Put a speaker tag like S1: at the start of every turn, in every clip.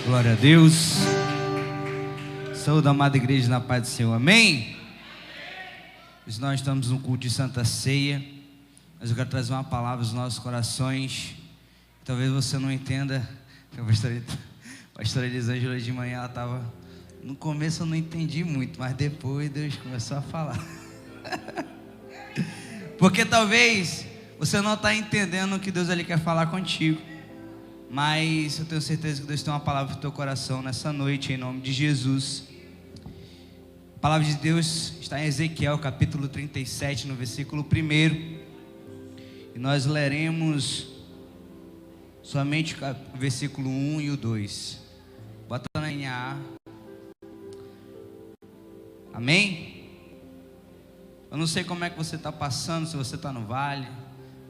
S1: Glória a Deus. Saúde, amada igreja, na paz do Senhor. Amém? Hoje nós estamos no culto de Santa Ceia, mas eu quero trazer uma palavra aos nossos corações. Talvez você não entenda. A pastora Elisângela de manhã, ela estava... No começo eu não entendi muito, mas depois Deus começou a falar. Porque talvez você não está entendendo o que Deus ali quer falar contigo, mas eu tenho certeza que Deus tem uma palavra para o teu coração nessa noite, em nome de Jesus. A palavra de Deus está em Ezequiel capítulo 37, no versículo 1, e nós leremos somente o versículo 1 e o 2. Bota na NA. Amém? Eu não sei como é que você está passando, se você está no vale,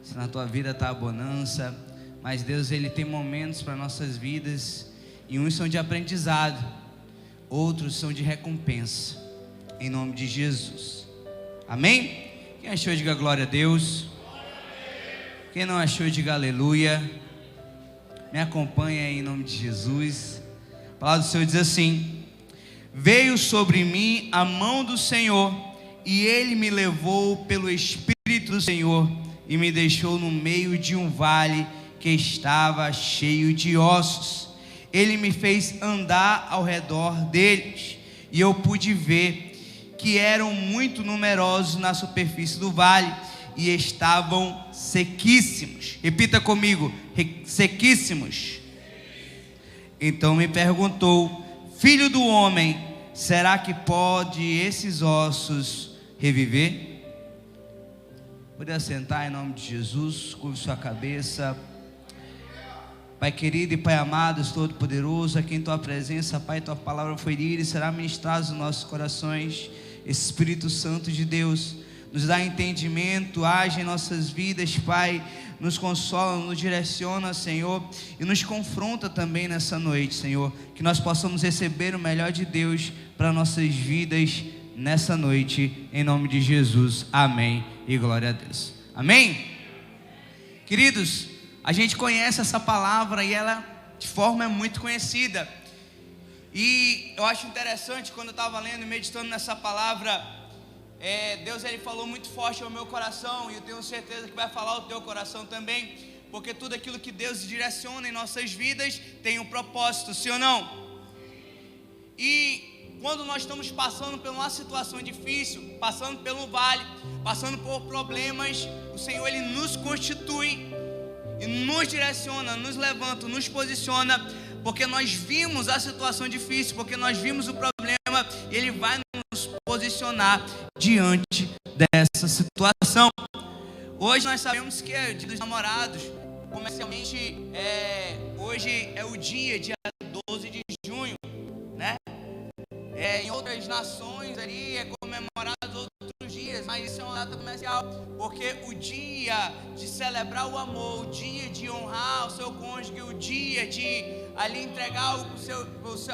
S1: se na tua vida está a bonança, mas Deus, Ele tem momentos para nossas vidas, e uns são de aprendizado, outros são de recompensa, em nome de Jesus. Amém? Quem achou, diga glória a Deus. Quem não achou, diga aleluia. Me acompanha aí em nome de Jesus. A palavra do Senhor diz assim: veio sobre mim a mão do Senhor, e Ele me levou pelo Espírito do Senhor, e me deixou no meio de um vale que estava cheio de ossos. Ele me fez andar ao redor deles, e eu pude ver que eram muito numerosos na superfície do vale, e estavam sequíssimos. Repita comigo: sequíssimos. Então me perguntou: filho do homem, será que pode esses ossos reviver? Pode assentar em nome de Jesus, curve sua cabeça. Pai querido e Pai amado, todo-poderoso, aqui em Tua presença, Pai, Tua palavra foi lida e será ministrada nos nossos corações. Espírito Santo de Deus, nos dá entendimento, age em nossas vidas, Pai, nos consola, nos direciona, Senhor, e nos confronta também nessa noite, Senhor, que nós possamos receber o melhor de Deus para nossas vidas nessa noite, em nome de Jesus. Amém e glória a Deus. Amém? Queridos, a gente conhece essa palavra e ela de forma muito conhecida, e eu acho interessante, quando eu estava lendo e meditando nessa palavra, Deus, Ele falou muito forte ao meu coração, e eu tenho certeza que vai falar ao teu coração também, porque tudo aquilo que Deus direciona em nossas vidas tem um propósito, sim ou não? E quando nós estamos passando por uma situação difícil, passando pelo vale, passando por problemas, o Senhor, Ele nos constitui e nos direciona, nos levanta, nos posiciona, porque nós vimos a situação difícil, porque nós vimos o problema, e Ele vai nos posicionar diante dessa situação. Hoje nós sabemos que é o Dia dos Namorados. Comercialmente, hoje é o dia 12 de junho, né? Em outras nações ali é comemorado outros dias, mas isso é uma data comercial, porque o dia de celebrar o amor, o dia de honrar o seu cônjuge, o dia de ali entregar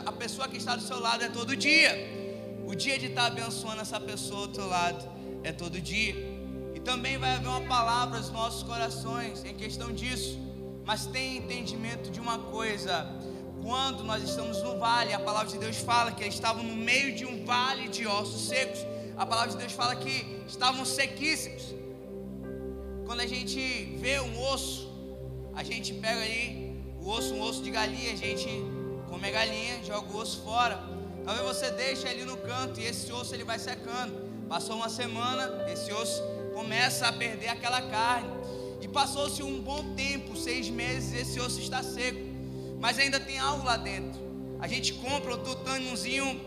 S1: a pessoa que está do seu lado é todo dia. O dia de estar abençoando essa pessoa do seu lado é todo dia. E também vai haver uma palavra aos nossos corações em questão disso. Mas tem entendimento de uma coisa: quando nós estamos no vale, a palavra de Deus fala que eles estavam no meio de um vale de ossos secos. A palavra de Deus fala que estavam sequíssimos. Quando a gente vê um osso, a gente pega ali um osso de galinha, a gente come a galinha, joga o osso fora. Talvez você deixe ali no canto e esse osso ele vai secando. Passou uma semana, esse osso começa a perder aquela carne. E passou-se um bom tempo, 6 meses, esse osso está seco, mas ainda tem algo lá dentro. A gente compra o tutanozinho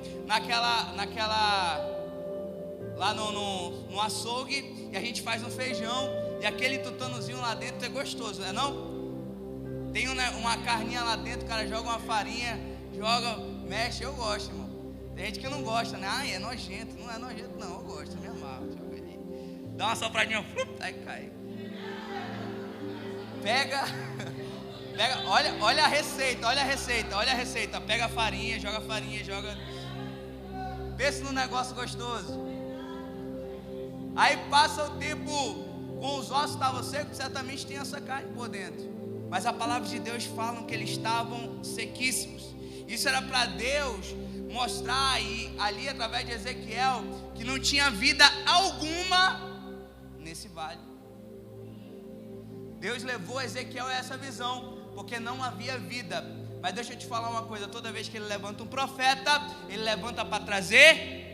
S1: lá no açougue, e a gente faz um feijão, e aquele tutanozinho lá dentro é gostoso, não é não? Tem uma carninha lá dentro, o cara joga uma farinha, mexe, eu gosto, irmão. Tem gente que não gosta, né? É nojento. Não é nojento não, eu gosto, eu me amarro. Joga ali, dá uma sopradinha, aí cai. Pega, olha a receita, pega a farinha, joga. Pensa num negócio gostoso. Aí passa o tempo, com os ossos estavam secos, certamente tem essa carne por dentro. Mas a palavra de Deus fala que eles estavam sequíssimos. E Isso era para Deus mostrar, e ali através de Ezequiel, que não tinha vida alguma nesse vale. Deus levou Ezequiel a essa visão, porque não havia vida. Mas deixa eu te falar uma coisa: toda vez que ele levanta um profeta, ele levanta para trazer.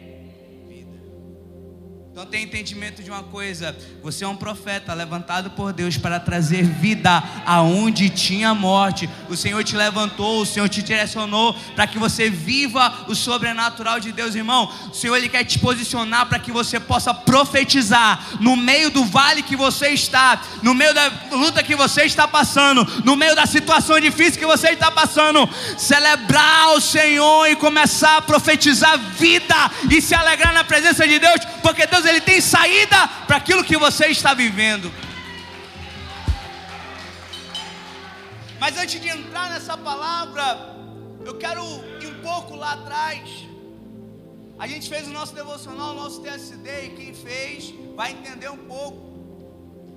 S1: Então tem entendimento de uma coisa: você é um profeta levantado por Deus para trazer vida aonde tinha morte. O Senhor te levantou, o Senhor te direcionou para que você viva o sobrenatural de Deus, irmão. O Senhor, Ele quer te posicionar para que você possa profetizar no meio do vale que você está, no meio da luta que você está passando, no meio da situação difícil que você está passando. Celebrar o Senhor e começar a profetizar vida e se alegrar na presença de Deus, porque Deus, Ele tem saída para aquilo que você está vivendo. Mas antes de entrar nessa palavra, eu quero ir um pouco lá atrás. A gente fez o nosso devocional, o nosso TSD, e quem fez vai entender um pouco.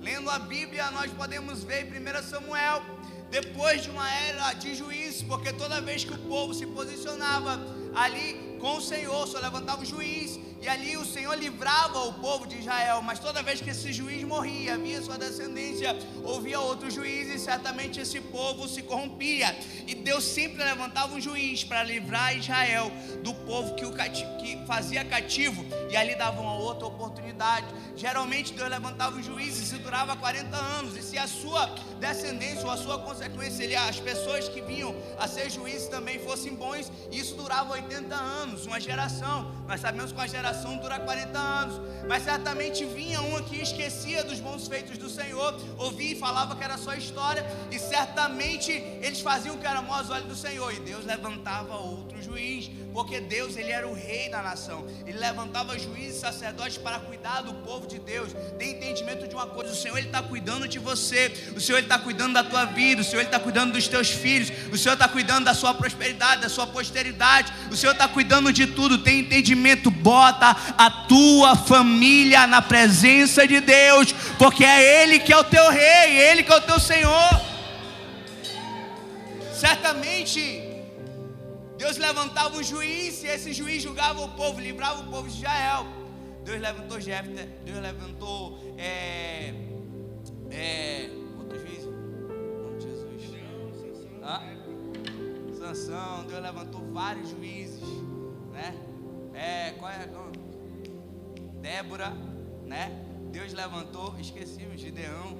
S1: Lendo a Bíblia, nós podemos ver em 1 Samuel, depois de uma era de juízes, porque toda vez que o povo se posicionava ali com o Senhor, só levantava o juiz, e ali o Senhor livrava o povo de Israel. Mas toda vez que esse juiz morria, havia sua descendência, ouvia outro juiz, e certamente esse povo se corrompia. E Deus sempre levantava um juiz para livrar Israel do povo que fazia cativo, e ali dava uma outra oportunidade. Geralmente Deus levantava um juiz e isso durava 40 anos, e se a sua descendência ou a sua consequência, as pessoas que vinham a ser juízes também fossem bons, isso durava 80 anos, uma geração. Nós sabemos que uma geração dura 40 anos, mas certamente vinha um que esquecia dos bons feitos do Senhor, ouvia e falava que era só história, e certamente eles faziam o que era mau aos olhos do Senhor, e Deus levantava outro juiz, porque Deus, Ele era o rei da nação. Ele levantava juízes e sacerdotes para cuidar do povo de Deus. Tem entendimento de uma coisa: o Senhor, Ele está cuidando de você, o Senhor, Ele está cuidando da tua vida, o Senhor, Ele está cuidando dos teus filhos, o Senhor está cuidando da sua prosperidade, da sua posteridade, o Senhor está cuidando de tudo. Tem entendimento? Bota a tua família na presença de Deus, porque é Ele que é o teu rei, é Ele que é o teu Senhor. Certamente Deus levantava um juiz, e esse juiz julgava o povo, livrava o povo de Israel. Deus levantou Jefté, Deus levantou outro juiz, em nome de Jesus, Sansão. Deus levantou vários juízes, né? Débora, né? Deus levantou, esquecemos, Gideão.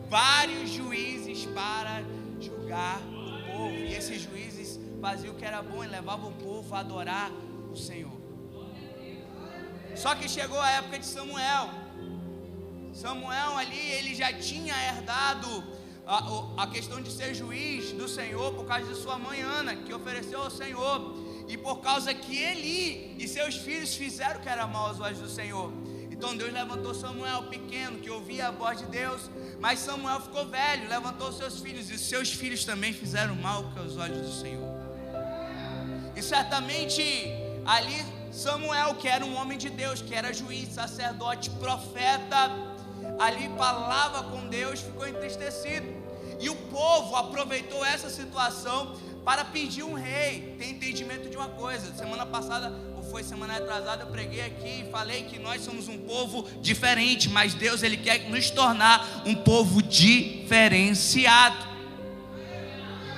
S1: Vários juízes para julgar o povo, e esses juízes faziam o que era bom e levavam o povo a adorar o Senhor. Só que chegou a época de Samuel. Samuel ali, ele já tinha herdado a questão de ser juiz do Senhor por causa de sua mãe Ana, que ofereceu ao Senhor, e por causa que Eli e seus filhos fizeram o que era mal aos olhos do Senhor. Então Deus levantou Samuel pequeno, que ouvia a voz de Deus, mas Samuel ficou velho, levantou seus filhos, e seus filhos também fizeram mal aos olhos do Senhor. E certamente ali Samuel, que era um homem de Deus, que era juiz, sacerdote, profeta, ali falava com Deus, ficou entristecido. E o povo aproveitou essa situação para pedir um rei. Tem entendimento de uma coisa: semana passada, ou foi semana atrasada, eu preguei aqui e falei que nós somos um povo diferente, mas Deus, Ele quer nos tornar um povo diferenciado.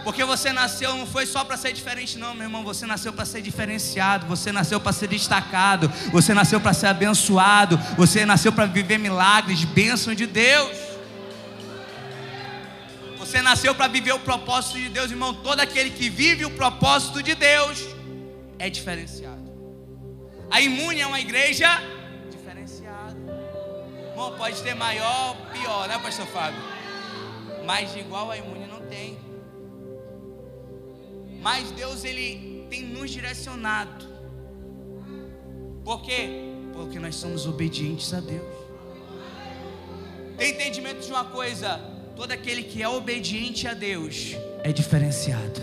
S1: Porque você nasceu, não foi só para ser diferente não, meu irmão. Você nasceu para ser diferenciado, você nasceu para ser destacado, você nasceu para ser abençoado, você nasceu para viver milagres, bênção de Deus. Você nasceu para viver o propósito de Deus, irmão. Todo aquele que vive o propósito de Deus é diferenciado. A Imune é uma igreja diferenciada. Irmão, pode ter maior, pior, né, pastor Fábio? Mas de igual a Imune não tem. Mas Deus, Ele tem nos direcionado. Por quê? Porque nós somos obedientes a Deus. Tem entendimento de uma coisa: todo aquele que é obediente a Deus é diferenciado.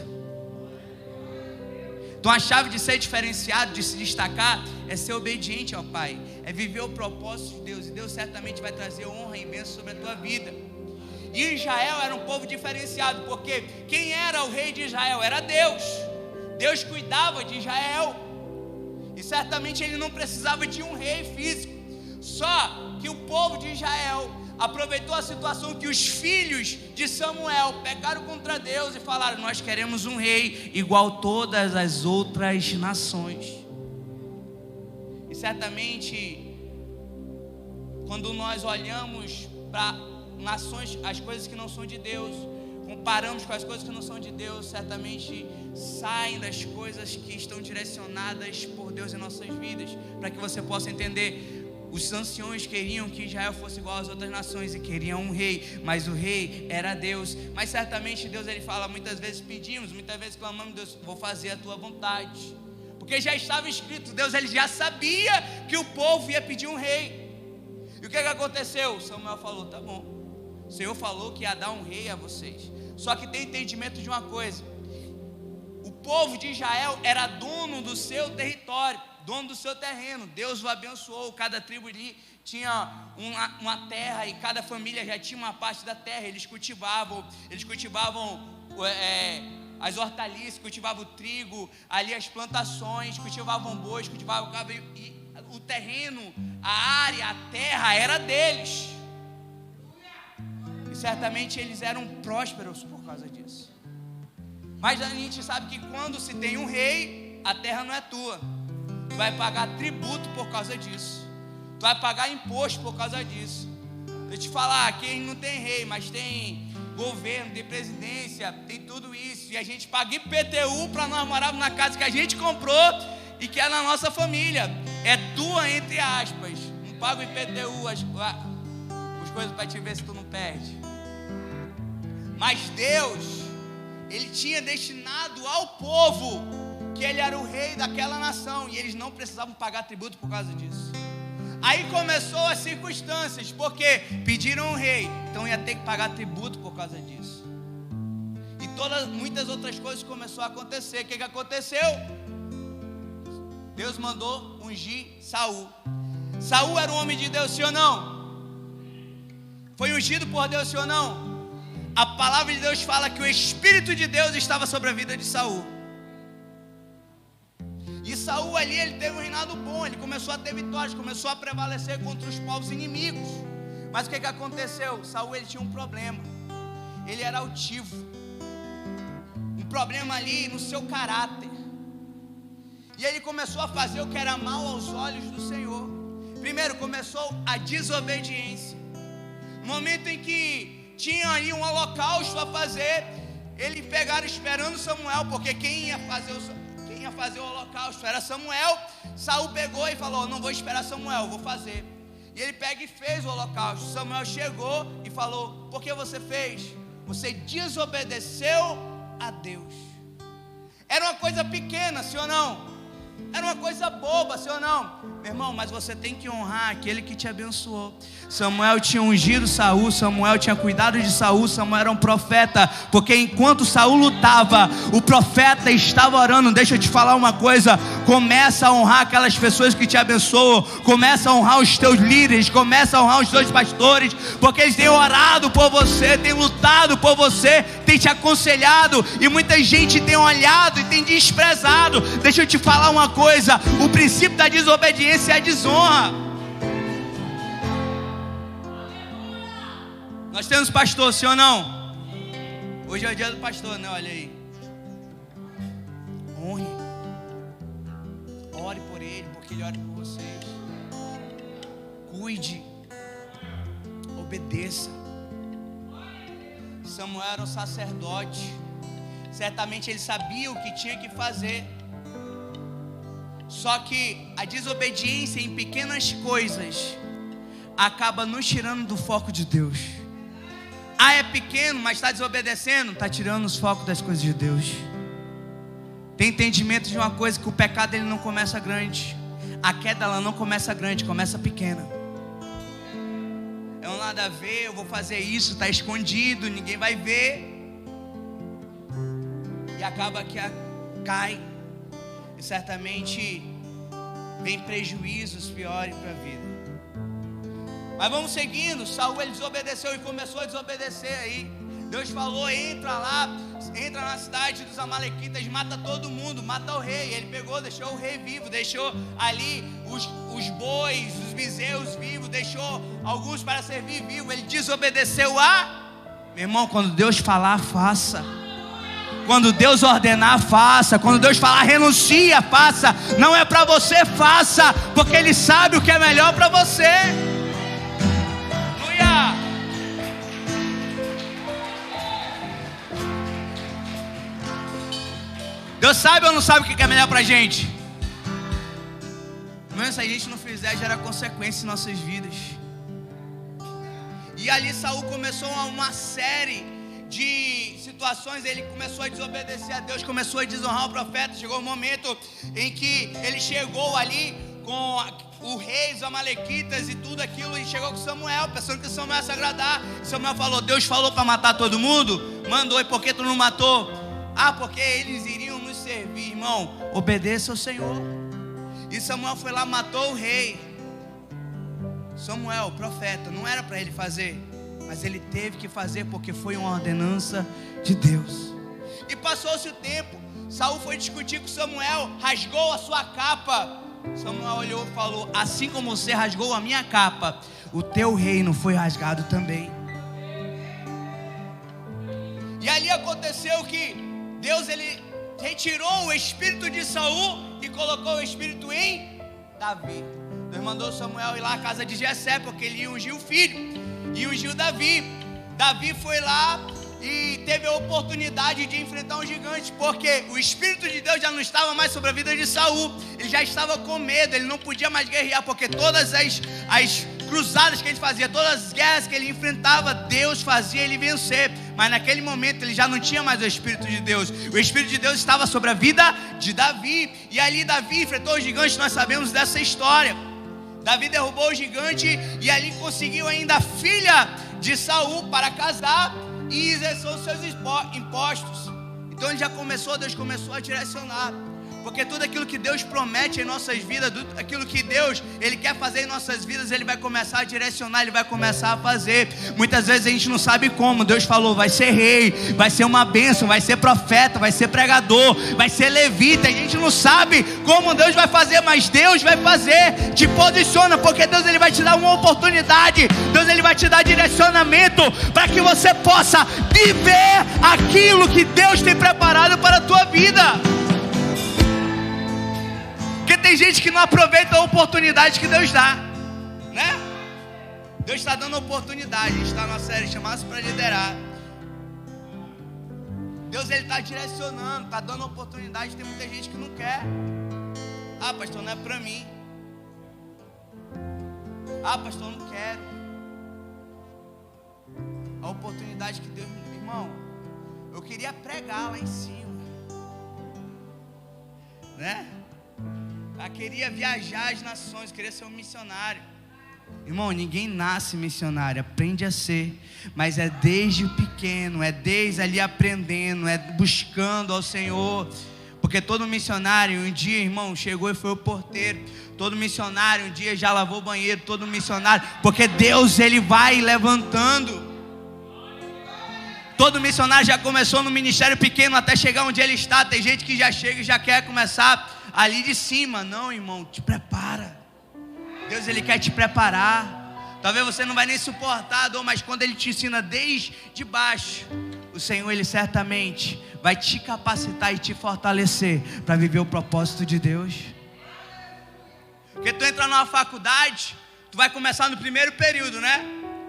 S1: Então a chave de ser diferenciado, de se destacar, é ser obediente ao Pai, é viver o propósito de Deus. E Deus certamente vai trazer honra e bênção sobre a tua vida. E Israel era um povo diferenciado, porque quem era o rei de Israel? Era Deus. Deus cuidava de Israel. E certamente ele não precisava de um rei físico. Só que o povo de Israel aproveitou a situação que os filhos de Samuel pecaram contra Deus e falaram: nós queremos um rei igual todas as outras nações. E certamente, quando nós olhamos para nações, as coisas que não são de Deus, comparamos com as coisas que não são de Deus, certamente saem das coisas que estão direcionadas por Deus em nossas vidas. Para que você possa entender, os anciões queriam que Israel fosse igual às outras nações e queriam um rei, mas o rei era Deus. Mas certamente Deus, ele fala, muitas vezes pedimos, muitas vezes clamamos: Deus, vou fazer a tua vontade, porque já estava escrito. Deus, ele já sabia que o povo ia pedir um rei. E o que aconteceu? Samuel falou: tá bom, o Senhor falou que ia dar um rei a vocês. Só que tem entendimento de uma coisa: o povo de Israel era dono do seu território, dono do seu terreno. Deus o abençoou, cada tribo ali tinha uma terra, e cada família já tinha uma parte da terra. Eles cultivavam as hortaliças, cultivavam o trigo, ali as plantações, cultivavam bois, cultivavam cabelo, e o terreno, a área, a terra era deles. E certamente eles eram prósperos por causa disso. Mas a gente sabe que quando se tem um rei, a terra não é tua. Tu vai pagar tributo por causa disso. Tu vai pagar imposto por causa disso. Deixa eu te falar, aqui não tem rei, mas tem governo, tem presidência, tem tudo isso. E a gente paga IPTU para nós morarmos na casa que a gente comprou e que é na nossa família. É tua, entre aspas. Não paga o IPTU, as coisas para te ver se tu não perde. Mas Deus, ele tinha destinado ao povo que ele era o rei daquela nação, e eles não precisavam pagar tributo por causa disso. Aí começou as circunstâncias, porque pediram um rei, então ia ter que pagar tributo por causa disso. E muitas outras coisas começaram a acontecer. O que aconteceu? Deus mandou ungir Saul. Saul era um homem de Deus, sim ou não? Foi ungido por Deus, sim ou não? A palavra de Deus fala que o Espírito de Deus estava sobre a vida de Saul. E Saul ali, ele teve um reinado bom, ele começou a ter vitórias, começou a prevalecer contra os povos inimigos. Mas o que aconteceu? Saul, ele tinha um problema. Ele era altivo. Um problema ali no seu caráter. E ele começou a fazer o que era mal aos olhos do Senhor. Primeiro começou a desobediência. No momento em que tinha ali um holocausto a fazer, eles pegaram esperando Samuel, porque quem ia fazer o holocausto era Samuel. Saul pegou e falou: não vou esperar Samuel, vou fazer. E ele pega e fez o holocausto. Samuel chegou e falou: por que você fez? Você desobedeceu a Deus. Era uma coisa pequena, sim ou não? Era uma coisa boba, sim ou não? Meu irmão, mas você tem que honrar aquele que te abençoou. Samuel tinha ungido Saul, Samuel tinha cuidado de Saul, Samuel era um profeta, porque enquanto Saul lutava, o profeta estava orando. Deixa eu te falar uma coisa: começa a honrar aquelas pessoas que te abençoam, começa a honrar os teus líderes, começa a honrar os teus pastores, porque eles têm orado por você, têm lutado por você, têm te aconselhado, e muita gente tem olhado e tem desprezado. Deixa eu te falar uma coisa: o princípio da desobediência é a desonra. Nós temos pastor, sim ou não? Hoje é o dia do pastor, né? Olha aí. Honre. Ore por ele, porque ele ora por vocês. Cuide. Obedeça. Samuel era um sacerdote. Certamente ele sabia o que tinha que fazer. Só que a desobediência em pequenas coisas acaba nos tirando do foco de Deus. É pequeno, mas está desobedecendo, está tirando os focos das coisas de Deus. Tem entendimento de uma coisa: que o pecado ele não começa grande, a queda ela não começa grande, começa pequena. É um nada a ver, eu vou fazer isso, está escondido, ninguém vai ver, e acaba que cai, e certamente vem prejuízos piores para a vida. Mas vamos seguindo. Saul, ele desobedeceu e começou a desobedecer aí. Deus falou: entra lá, entra na cidade dos amalequitas, mata todo mundo, mata o rei. Ele pegou, deixou o rei vivo, deixou ali os bois, os bezerros vivos, deixou alguns para servir vivo. Ele desobedeceu a... Meu irmão, quando Deus falar, faça. Quando Deus ordenar, faça. Quando Deus falar, renuncia, faça. Não é para você, faça, porque Ele sabe o que é melhor para você. Deus sabe ou não sabe o que é melhor pra gente? Mas se a gente não fizer, gera consequências em nossas vidas. E ali Saul começou uma série de situações. Ele começou a desobedecer a Deus, começou a desonrar o profeta. Chegou um momento em que ele chegou ali com o rei, os amalequitas e tudo aquilo, e chegou com Samuel, pensando que Samuel ia se agradar. Samuel falou: Deus falou para matar todo mundo? Mandou. E por que tu não matou? Ah, porque eles iriam nos servir. Irmão, obedeça ao Senhor. E Samuel foi lá, matou o rei. Samuel, profeta, não era para ele fazer, mas ele teve que fazer porque foi uma ordenança de Deus. E passou-se o tempo. Saul foi discutir com Samuel, rasgou a sua capa. Samuel olhou e falou: assim como você rasgou a minha capa, o teu reino foi rasgado também. E ali aconteceu que Deus, ele retirou o espírito de Saul e colocou o espírito em Davi. Deus mandou Samuel ir lá à casa de Jessé, porque ele ia ungir o filho, e ungiu Davi. Davi foi lá e teve a oportunidade de enfrentar um gigante, porque o Espírito de Deus já não estava mais sobre a vida de Saul. Ele já estava com medo, ele não podia mais guerrear, porque todas as cruzadas que ele fazia, todas as guerras que ele enfrentava, Deus fazia ele vencer. Mas naquele momento ele já não tinha mais o Espírito de Deus. O Espírito de Deus estava sobre a vida de Davi. E ali Davi enfrentou o gigante. Nós sabemos dessa história. Davi derrubou o gigante e ali conseguiu ainda a filha de Saul para casar e exerceu seus impostos. Então ele já começou, Deus começou a direcionar. Porque tudo aquilo que Deus promete em nossas vidas, tudo aquilo que Deus, Ele quer fazer em nossas vidas, Ele vai começar a direcionar, Ele vai começar a fazer. Muitas vezes a gente não sabe como. Deus falou: vai ser rei, vai ser uma bênção, vai ser profeta, vai ser pregador, vai ser levita. A gente não sabe como Deus vai fazer, mas Deus vai fazer. Te posiciona, porque Deus, Ele vai te dar uma oportunidade. Deus, Ele vai te dar direcionamento para que você possa viver aquilo que Deus tem preparado para a tua vida. Porque tem gente que não aproveita a oportunidade que Deus dá, né? Deus está dando oportunidade. A gente está numa série chamada para liderar. Deus, Ele está direcionando, está dando oportunidade. Tem muita gente que não quer. Ah, pastor, não é para mim. Ah, pastor, não quero. A oportunidade que Deus me deu. Irmão, eu queria pregar lá em cima, né? Eu queria viajar as nações, queria ser um missionário. Irmão, ninguém nasce missionário, aprende a ser. Mas é desde pequeno, é desde ali aprendendo, é buscando ao Senhor. Porque todo missionário um dia, irmão, chegou e foi o porteiro. Todo missionário um dia já lavou o banheiro. Todo missionário, porque Deus, Ele vai levantando. Todo missionário já começou no ministério pequeno até chegar onde ele está. Tem gente que já chega e já quer começar ali de cima. Não, irmão, te prepara. Deus, Ele quer te preparar. Talvez você não vai nem suportar a dor, mas quando Ele te ensina desde baixo, o Senhor, Ele certamente vai te capacitar e te fortalecer para viver o propósito de Deus. Porque tu entra numa faculdade, tu vai começar no primeiro período, né?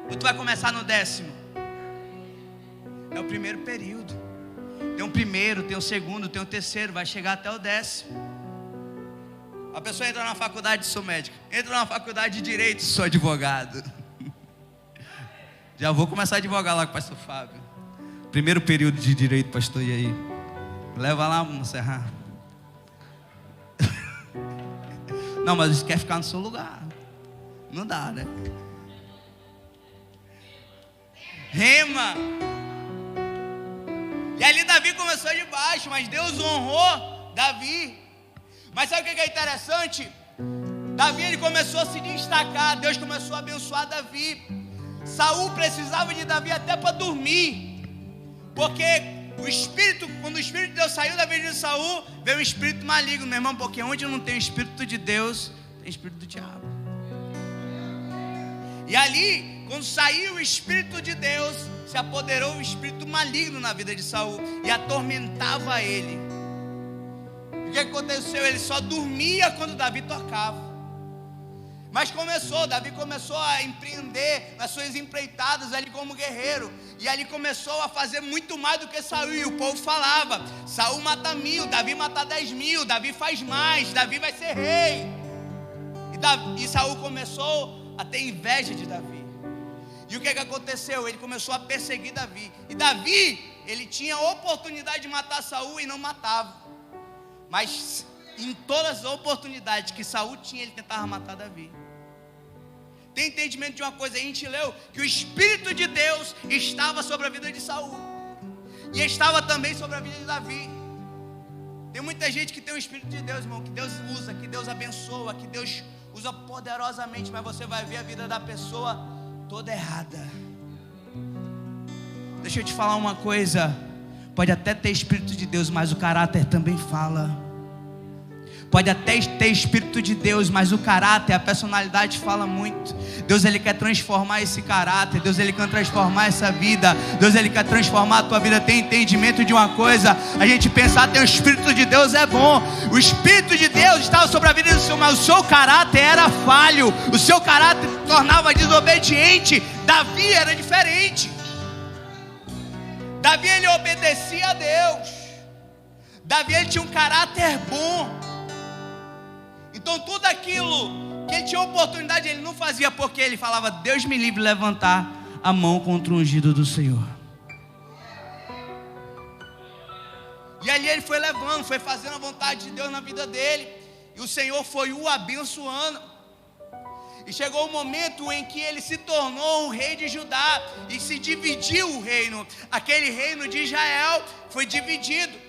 S1: Ou tu vai começar no 10º? É o primeiro período. Tem um primeiro, tem um segundo, tem um terceiro, vai chegar até o 10º. A pessoa entra na faculdade, sou médico. Entra na faculdade de Direito, sou advogado. Já vou começar a advogar lá com o pastor Fábio. Primeiro período de Direito, pastor, e aí? Leva lá, vamos encerrar. Não, mas você quer ficar no seu lugar. Não dá, né? Rema. E ali Davi começou de baixo, mas Deus honrou Davi. Mas sabe o que é interessante? Davi, ele começou a se destacar, Deus começou a abençoar Davi. Saul precisava de Davi até para dormir, porque quando o Espírito de Deus saiu da vida de Saul, veio um espírito maligno, meu irmão, porque onde não tem o Espírito de Deus, tem o Espírito do diabo. E ali, quando saiu o Espírito de Deus, se apoderou o espírito maligno na vida de Saul e atormentava ele. O que aconteceu? Ele só dormia quando Davi tocava. Mas Davi começou a empreender nas suas empreitadas ali como guerreiro, e ali começou a fazer muito mais do que Saul. E o povo falava: Saul mata 1000, Davi mata 10.000, Davi faz mais, Davi vai ser rei. E Saul começou a ter inveja de Davi. E o que aconteceu? Ele começou a perseguir Davi. E Davi, ele tinha a oportunidade de matar Saul e não matava. Mas em todas as oportunidades que Saul tinha, ele tentava matar Davi. Tem entendimento de uma coisa? A gente leu que o Espírito de Deus estava sobre a vida de Saul, e estava também sobre a vida de Davi. Tem muita gente que tem o Espírito de Deus, irmão, que Deus usa, que Deus abençoa, que Deus usa poderosamente, mas você vai ver a vida da pessoa toda errada. Deixa eu te falar uma coisa: pode até ter Espírito de Deus, mas o caráter também fala. Pode até ter Espírito de Deus, mas o caráter, a personalidade fala muito. Deus, ele quer transformar esse caráter. Deus, ele quer transformar essa vida. Deus, ele quer transformar a tua vida. Tem entendimento de uma coisa? A gente pensar, tem o Espírito de Deus, é bom. O Espírito de Deus estava sobre a vida do Senhor, mas o seu caráter era falho. O seu caráter se tornava desobediente. Davi era diferente. Davi, ele obedecia a Deus. Davi, ele tinha um caráter bom. Então tudo aquilo que ele tinha oportunidade, ele não fazia, porque ele falava: Deus me livre de levantar a mão contra o ungido do Senhor. E ali ele foi levando, foi fazendo a vontade de Deus na vida dele, e o Senhor foi o abençoando. E chegou o momento em que ele se tornou um rei de Judá, e se dividiu o reino. Aquele reino de Israel foi dividido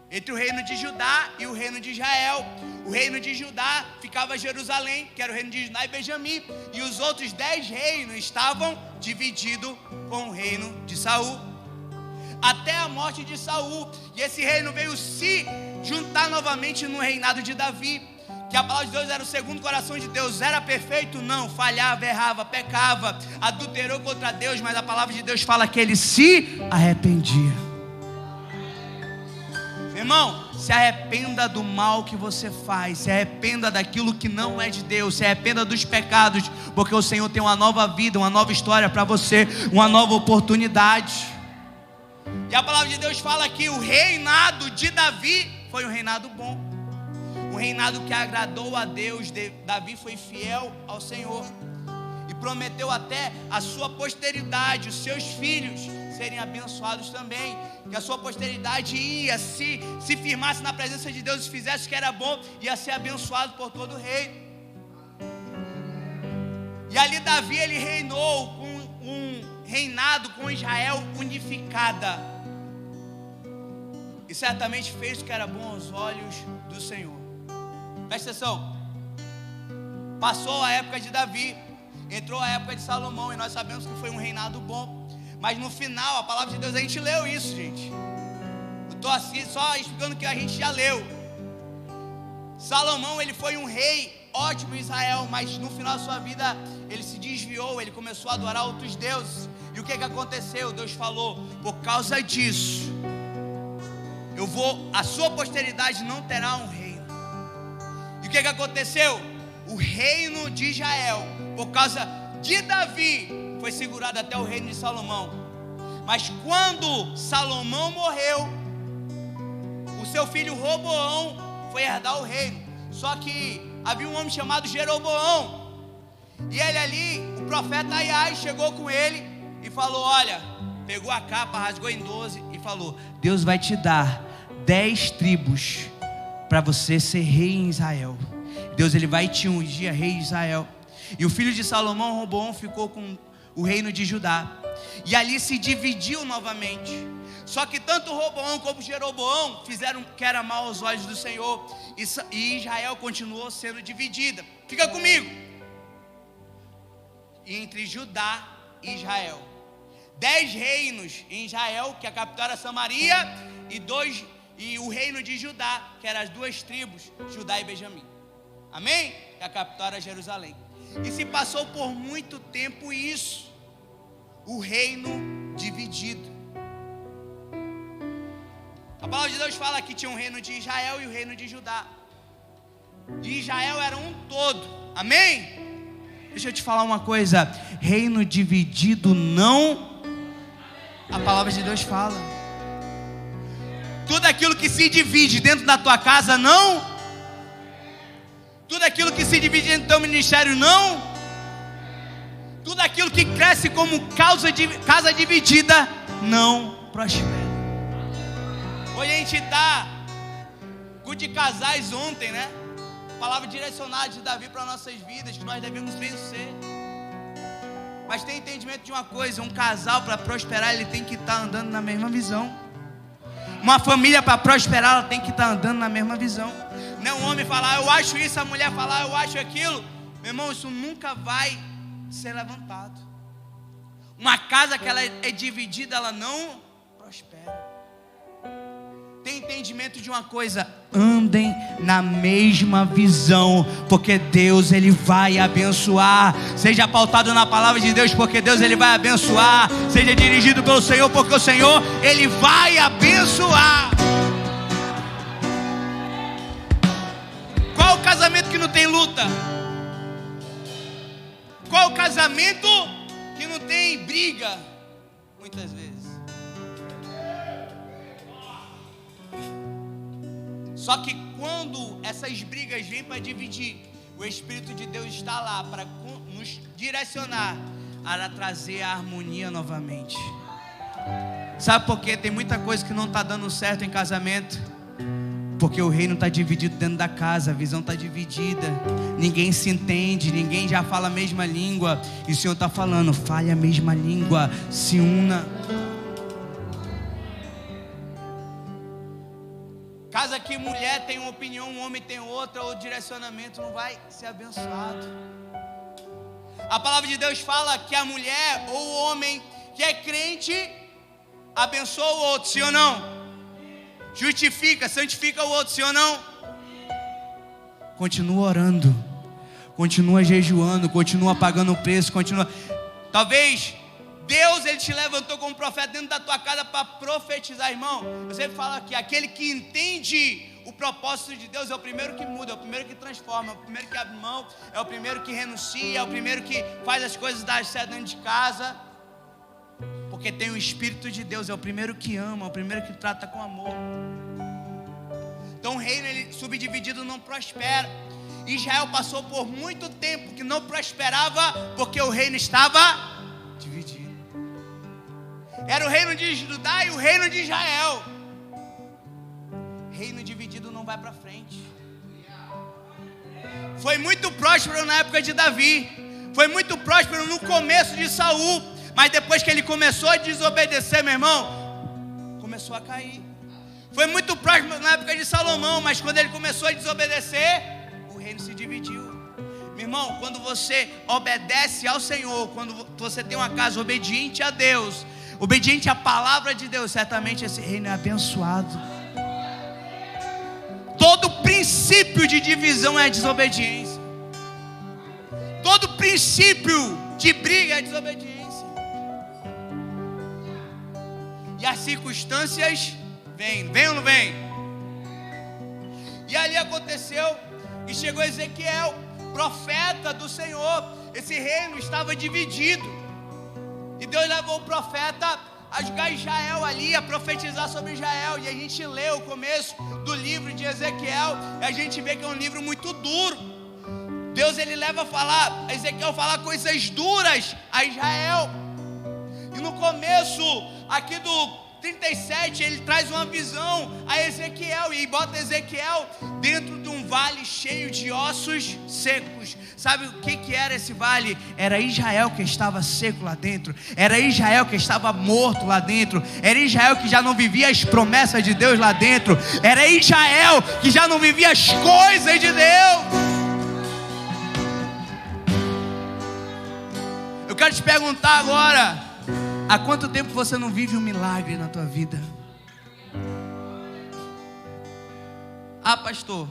S1: entre o reino de Judá e o reino de Israel. O reino de Judá ficava em Jerusalém, que era o reino de Judá e Benjamim, e os outros 10 reinos estavam divididos com o reino de Saul, até a morte de Saul. E esse reino veio se juntar novamente no reinado de Davi, que a palavra de Deus era o segundo coração de Deus. Era perfeito? Não, falhava, errava, pecava, adulterou contra Deus, mas a palavra de Deus fala que ele se arrependia. Irmão, se arrependa do mal que você faz, se arrependa daquilo que não é de Deus, se arrependa dos pecados, porque o Senhor tem uma nova vida, uma nova história para você, uma nova oportunidade. E a palavra de Deus fala que o reinado de Davi foi um reinado bom, um reinado que agradou a Deus. Davi foi fiel ao Senhor e prometeu até a sua posteridade, os seus filhos, serem abençoados também, que a sua posteridade ia, se firmasse na presença de Deus e fizesse o que era bom, ia ser abençoado por todo o reino. E ali Davi, ele reinou com um reinado com Israel unificada, e certamente fez o que era bom aos olhos do Senhor. Presta atenção, passou a época de Davi, entrou a época de Salomão, e nós sabemos que foi um reinado bom. Mas no final, a palavra de Deus, a gente leu isso, gente. Eu estou assim só explicando o que a gente já leu. Salomão, ele foi um rei ótimo em Israel, mas no final da sua vida, ele se desviou, ele começou a adorar outros deuses. E o que aconteceu? Deus falou: por causa disso, a sua posteridade não terá um reino. E o que aconteceu? O reino de Israel, por causa de Davi, foi segurado até o reino de Salomão. Mas quando Salomão morreu, o seu filho Roboão foi herdar o reino. Só que havia um homem chamado Jeroboão, e ele ali, o profeta Aiai, chegou com ele e falou: olha, pegou a capa, rasgou em 12 e falou: Deus vai te dar 10 tribos para você ser rei em Israel. Deus, ele vai te ungir rei de Israel. E o filho de Salomão, Roboão, ficou com o reino de Judá. e ali se dividiu novamente. Só que tanto Roboão como Jeroboão fizeram que era mal aos olhos do Senhor, e Israel continuou sendo dividida. Fica comigo. Entre Judá e Israel, 10 reinos em Israel, que a capital era Samaria, e o reino de Judá, que eram as 2 tribos, Judá e Benjamim. Amém? Que a capital era Jerusalém. E se passou por muito tempo isso, o reino dividido. A palavra de Deus fala que tinha um reino de Israel e o reino de Judá. E Israel era um todo. Amém? Deixa eu te falar uma coisa. Reino dividido não. A palavra de Deus fala. Tudo aquilo que se divide dentro da tua casa não. Tudo aquilo que se divide dentro do teu ministério não. Tudo aquilo que cresce como casa dividida não prospera. Hoje a gente está de casais ontem, né? Palavra direcionada de Davi para nossas vidas, que nós devemos vencer. Mas tem entendimento de uma coisa: um casal para prosperar, ele tem que estar andando na mesma visão. Uma família para prosperar, ela tem que estar andando na mesma visão. Não um homem falar, eu acho isso, a mulher falar, eu acho aquilo. Meu irmão, isso nunca vai ser levantado. Uma casa que ela é dividida, ela não prospera. Tem entendimento de uma coisa: andem na mesma visão, porque Deus ele vai abençoar. Seja pautado na palavra de Deus, porque Deus ele vai abençoar. Seja dirigido pelo Senhor, porque o Senhor ele vai abençoar. Qual o casamento que não tem luta? Qual o casamento que não tem briga? Muitas vezes. Só que quando essas brigas vêm para dividir, o Espírito de Deus está lá para nos direcionar a trazer a harmonia novamente. Sabe por quê? Tem muita coisa que não está dando certo em casamento, porque o reino está dividido dentro da casa, a visão está dividida, ninguém se entende, ninguém já fala a mesma língua, e o Senhor está falando: fale a mesma língua, se una. Casa que mulher tem uma opinião, um homem tem outra, o direcionamento não vai ser abençoado. A palavra de Deus fala que a mulher ou o homem que é crente abençoa o outro, sim ou não? Justifica, santifica o outro, sim ou não? Continua orando, continua jejuando, continua pagando o preço, continua. Talvez Deus ele te levantou como profeta dentro da tua casa para profetizar, irmão. Eu sempre falo que aquele que entende o propósito de Deus é o primeiro que muda, é o primeiro que transforma, é o primeiro que abre mão, é o primeiro que renuncia, é o primeiro que faz as coisas dar certo dentro de casa. Porque tem o Espírito de Deus, é o primeiro que ama, é o primeiro que trata com amor. Então o reino ele, subdividido não prospera. Israel passou por muito tempo que não prosperava, porque o reino estava dividido. Era o reino de Judá e o reino de Israel. Reino dividido não vai para frente. Foi muito próspero na época de Davi, foi muito próspero no começo de Saul, mas depois que ele começou a desobedecer, meu irmão, começou a cair. Foi muito próspero na época de Salomão, mas quando ele começou a desobedecer, o reino se dividiu. Meu irmão, quando você obedece ao Senhor, quando você tem uma casa obediente a Deus, obediente à palavra de Deus, certamente esse reino é abençoado. Todo princípio de divisão é desobediência. Todo princípio de briga é desobediência. E as circunstâncias vêm ou não vêm? E ali aconteceu, e chegou Ezequiel, profeta do Senhor. Esse reino estava dividido, e Deus levou o profeta a julgar Israel ali, a profetizar sobre Israel. E a gente lê o começo do livro de Ezequiel, e a gente vê que é um livro muito duro. Deus ele leva a Ezequiel falar coisas duras a Israel. E no começo aqui 37, ele traz uma visão a Ezequiel e bota Ezequiel dentro de um vale cheio de ossos secos. Sabe o que era esse vale? Era Israel que estava seco lá dentro, era Israel que estava morto lá dentro, era Israel que já não vivia as promessas de Deus lá dentro, era Israel que já não vivia as coisas de Deus. Eu quero te perguntar agora: há quanto tempo você não vive um milagre na tua vida? Ah, pastor,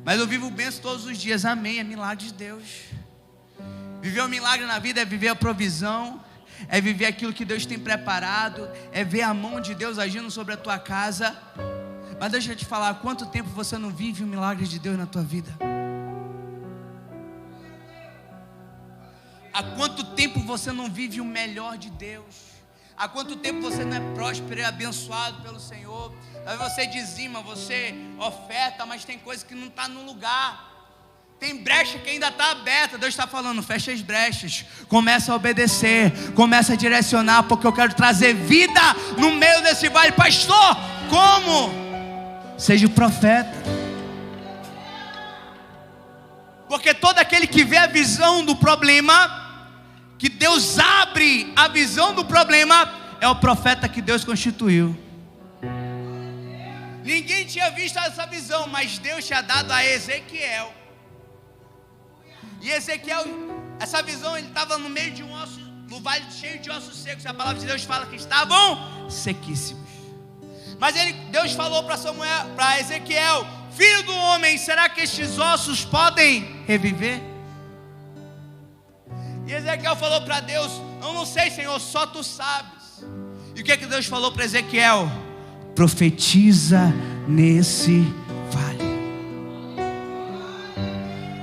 S1: mas eu vivo bênção todos os dias. Amém, é milagre de Deus. Viver um milagre na vida é viver a provisão, é viver aquilo que Deus tem preparado, é ver a mão de Deus agindo sobre a tua casa. Mas deixa eu te falar, há quanto tempo você não vive um milagre de Deus na tua vida? Há quanto tempo você não vive o melhor de Deus? Há quanto tempo você não é próspero e abençoado pelo Senhor? Aí você dizima, você oferta, mas tem coisa que não está no lugar. Tem brecha que ainda está aberta. Deus está falando, fecha as brechas, começa a obedecer, começa a direcionar, porque eu quero trazer vida no meio desse vale. Pastor, como? Seja o profeta. Porque todo aquele que vê a visão do problema, que Deus abre a visão do problema, é o profeta que Deus constituiu. Ninguém tinha visto essa visão, mas Deus tinha dado a Ezequiel. E Ezequiel, essa visão, ele estava no meio de um osso, no vale cheio de ossos secos. A palavra de Deus fala que estavam sequíssimos. Mas Deus falou para Ezequiel: filho do homem, será que estes ossos podem reviver? E Ezequiel falou para Deus: eu não sei, Senhor, só tu sabes. E o que Deus falou para Ezequiel? Profetiza nesse vale.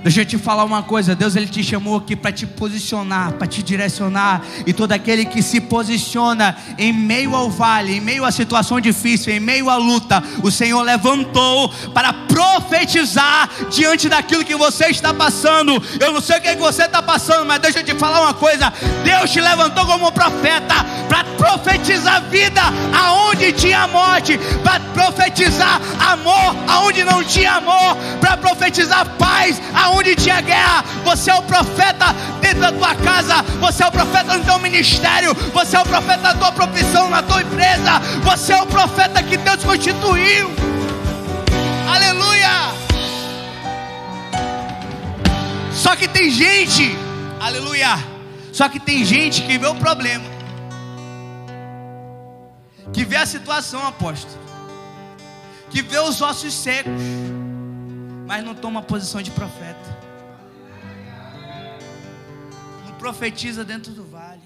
S1: Deixa eu te falar uma coisa, Deus ele te chamou aqui para te posicionar, para te direcionar. E todo aquele que se posiciona em meio ao vale, em meio à situação difícil, em meio à luta, o Senhor levantou para profetizar diante daquilo que você está passando. Eu não sei o que você está passando, mas deixa eu te falar uma coisa: Deus te levantou como profeta para profetizar vida aonde tinha morte, para profetizar amor aonde não tinha amor, para profetizar paz aonde tinha guerra. Você é o profeta dentro da tua casa, você é o profeta no teu ministério, você é o profeta na tua profissão, na tua empresa. Você é o profeta que Deus constituiu. Aleluia. Só que tem gente, aleluia, só que tem gente que vê o problema, que vê a situação, apóstolo, que vê os ossos secos, mas não toma a posição de profeta, não profetiza dentro do vale,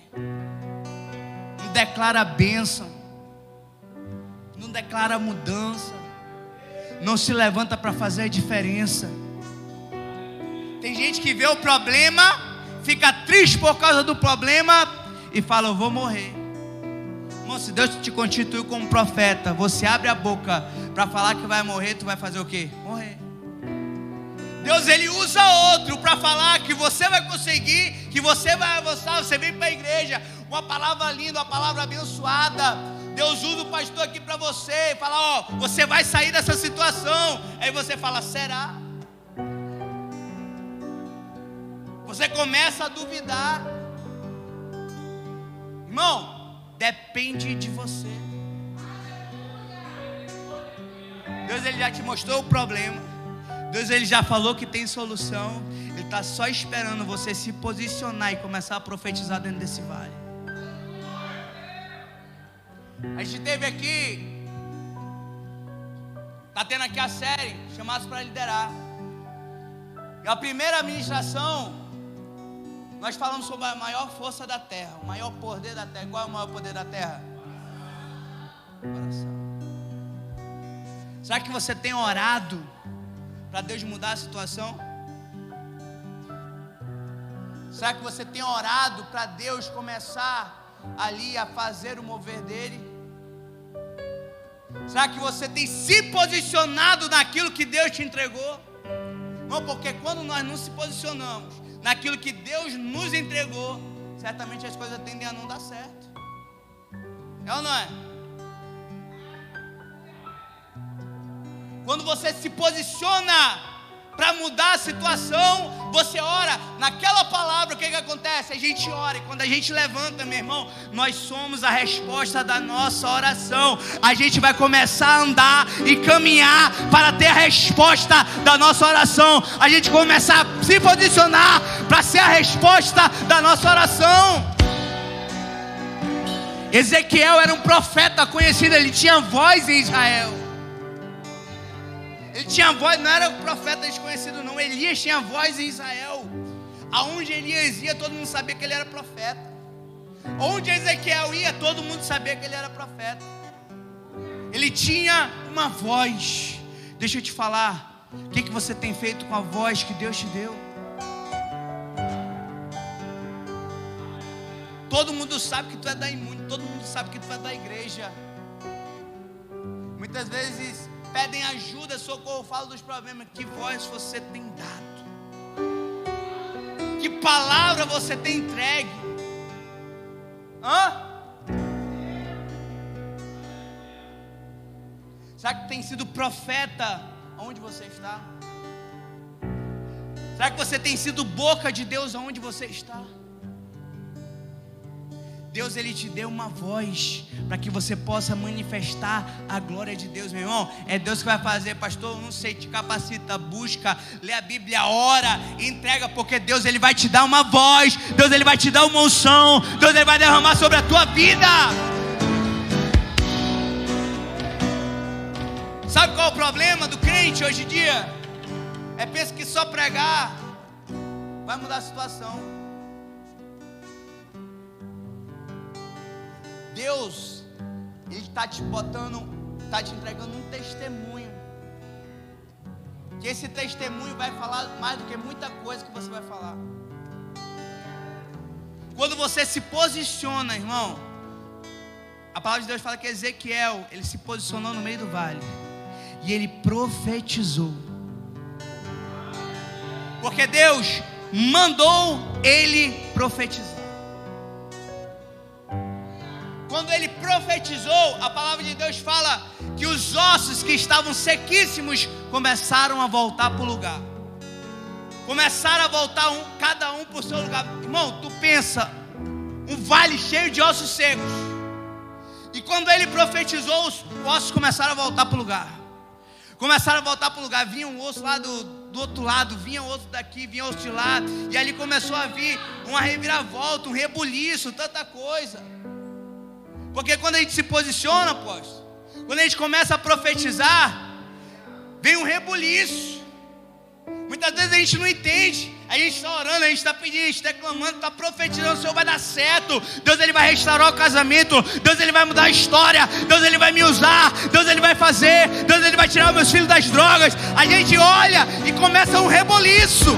S1: não declara a bênção, não declara a mudança, não se levanta para fazer a diferença. Tem gente que vê o problema, fica triste por causa do problema e fala: eu vou morrer. Irmão, se Deus te constituiu como profeta, você abre a boca para falar que vai morrer, tu vai fazer o quê? Morrer. Deus ele usa outro para falar que você vai conseguir, que você vai avançar. Você vem para a igreja, uma palavra linda, uma palavra abençoada. Deus usa o pastor aqui para você e fala: ó, você vai sair dessa situação. Aí você fala: será? Você começa a duvidar. Irmão, depende de você. Deus ele já te mostrou o problema, Deus ele já falou que tem solução. Ele está só esperando você se posicionar e começar a profetizar dentro desse vale. A gente teve aqui, está tendo aqui a série Chamados para Liderar. E a primeira ministração, nós falamos sobre a maior força da terra, o maior poder da terra. Qual é o maior poder da terra? Oração. Será que você tem orado para Deus mudar a situação? Será que você tem orado para Deus começar ali a fazer o mover dele? Será que você tem se posicionado naquilo que Deus te entregou? Não, porque quando nós não se posicionamos naquilo que Deus nos entregou, certamente as coisas tendem a não dar certo. É ou não é? Quando você se posiciona para mudar a situação, você ora naquela palavra. O que acontece? A gente ora, e quando a gente levanta, meu irmão, nós somos a resposta da nossa oração. A gente vai começar a andar e caminhar para ter a resposta da nossa oração. A gente começa a se posicionar para ser a resposta da nossa oração. Ezequiel era um profeta conhecido, ele tinha voz em Israel. Ele tinha voz, não era um profeta desconhecido não. Elias tinha voz em Israel. Aonde Elias ia, todo mundo sabia que ele era profeta. Onde Ezequiel ia, todo mundo sabia que ele era profeta. Ele tinha uma voz. Deixa eu te falar, o que você tem feito com a voz que Deus te deu? Todo mundo sabe que tu é da Imune, todo mundo sabe que tu é da igreja. Muitas vezes pedem ajuda, socorro, falam dos problemas. Que voz você tem dado? Que palavra você tem entregue? Será que tem sido profeta onde você está? Será que você tem sido boca de Deus onde você está? Deus, Ele te deu uma voz para que você possa manifestar a glória de Deus, meu irmão. É Deus que vai fazer, pastor, eu não sei, te capacita, busca, lê a Bíblia, ora, entrega, porque Deus, Ele vai te dar uma voz, Deus, Ele vai te dar uma unção, Deus, Ele vai derramar sobre a tua vida. Sabe qual é o problema do crente hoje em dia? Pensa que só pregar vai mudar a situação. Deus, Ele está te botando, está te entregando um testemunho. Que esse testemunho vai falar mais do que muita coisa que você vai falar. Quando você se posiciona, irmão, a palavra de Deus fala que Ezequiel, ele se posicionou no meio do vale e ele profetizou. Porque Deus mandou ele profetizar. Quando ele profetizou, a palavra de Deus fala que os ossos que estavam sequíssimos começaram a voltar para o lugar. Começaram a voltar cada um para o seu lugar. Irmão, tu pensa, um vale cheio de ossos secos. E quando ele profetizou, os ossos começaram a voltar para o lugar. Começaram a voltar para o lugar. Vinha um osso lá do outro lado, vinha outro daqui, vinha outro de lá. E ali começou a vir uma reviravolta, um rebuliço, tanta coisa. Porque quando a gente se posiciona, apóstolo, quando a gente começa a profetizar, vem um rebuliço. Muitas vezes a gente não entende. A gente está orando, a gente está pedindo, a gente está clamando, está profetizando, o Senhor vai dar certo. Deus, Ele vai restaurar o casamento. Deus, Ele vai mudar a história. Deus, Ele vai me usar. Deus, Ele vai fazer. Deus, Ele vai tirar os meus filhos das drogas. A gente olha e começa um rebuliço.